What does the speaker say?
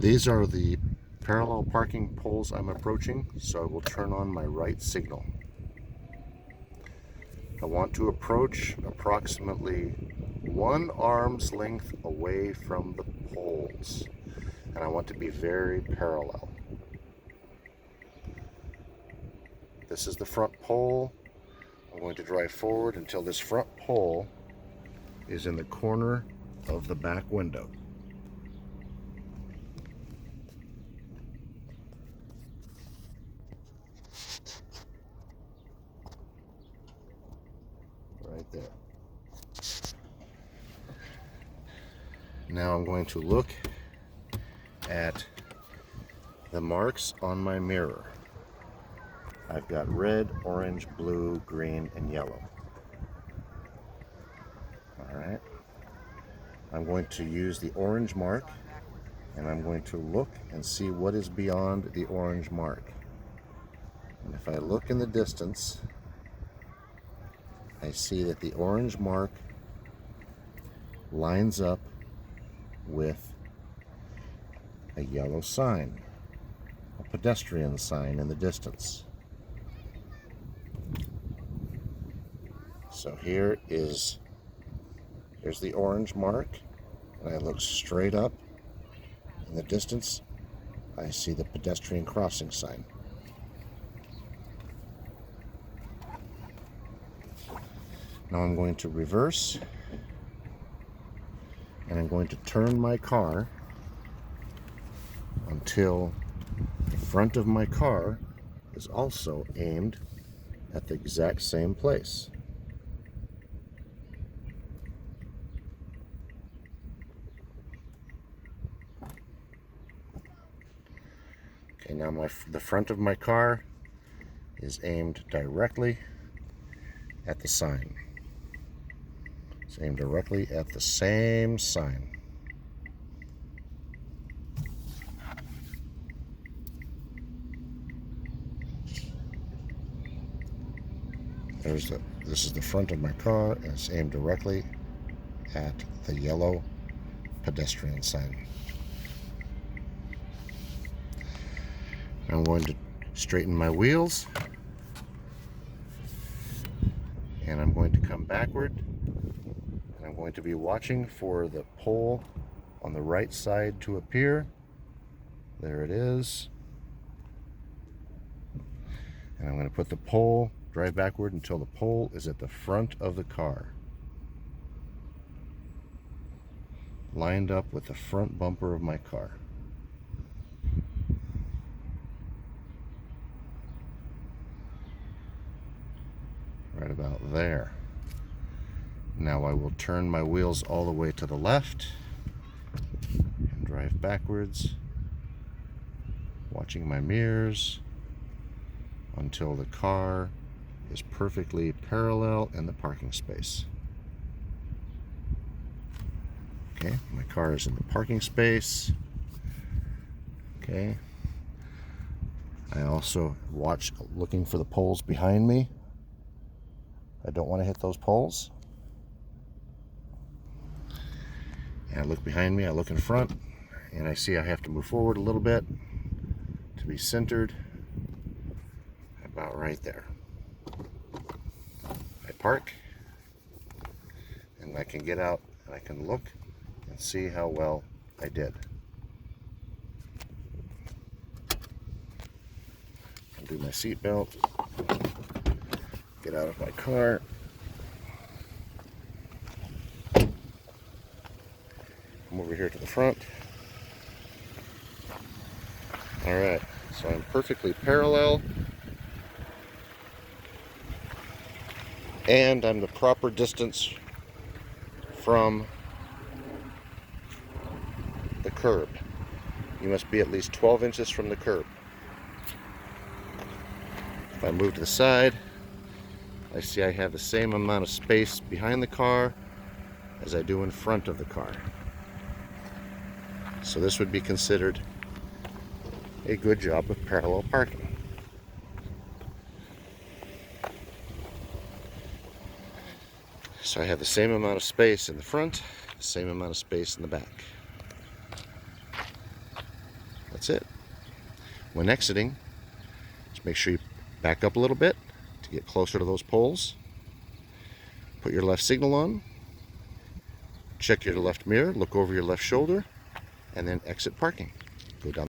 These are the parallel parking poles I'm approaching, so I will turn on my right signal. I want to approach approximately 1 arm's length away from the poles, and I want to be very parallel. This is the front pole. I'm going to drive forward until this front pole is in the corner of the back window. Right there. Now I'm going to look at the marks on my mirror. I've got red, orange, blue, green, and yellow. All right. I'm going to use the orange mark, and I'm going to look and see what is beyond the orange mark. And if I look in the distance, I see that the orange mark lines up with a yellow sign, a pedestrian sign in the distance. So here's the orange mark, and I look straight up. In the distance, I see the pedestrian crossing sign. Now I'm going to reverse, and I'm going to turn my car until the front of my car is also aimed at the exact same place. Okay, now the front of my car is aimed directly at the sign. It's aimed directly at the same sign. This is the front of my car, and it's aimed directly at the yellow pedestrian sign. I'm going to straighten my wheels, and I'm going to come backward, and I'm going to be watching for the pole on the right side to appear. There it is. And I'm going to put the pole, drive backward until the pole is at the front of the car, lined up with the front bumper of my car. Right about there. Now I will turn my wheels all the way to the left and drive backwards, watching my mirrors until the car is perfectly parallel in the parking space. Okay, my car is in the parking space. Okay. I also watch looking for the poles behind me. I don't want to hit those poles. And I look behind me, I look in front, and I see I have to move forward a little bit to be centered about right there. I park, and I can get out and I can look and see how well I did. Undo my seatbelt, get out of my car. Come over here to the front. All right, so I'm perfectly parallel, and I'm the proper distance from the curb. You must be at least 12 inches from the curb. If I move to the side, I see I have the same amount of space behind the car as I do in front of the car. So this would be considered a good job of parallel parking. So I have the same amount of space in the front, the same amount of space in the back. that's it. When exiting, just make sure you back up a little bit to get closer to those poles. Put your left signal on, check your left mirror, look over your left shoulder, and then exit parking. Go down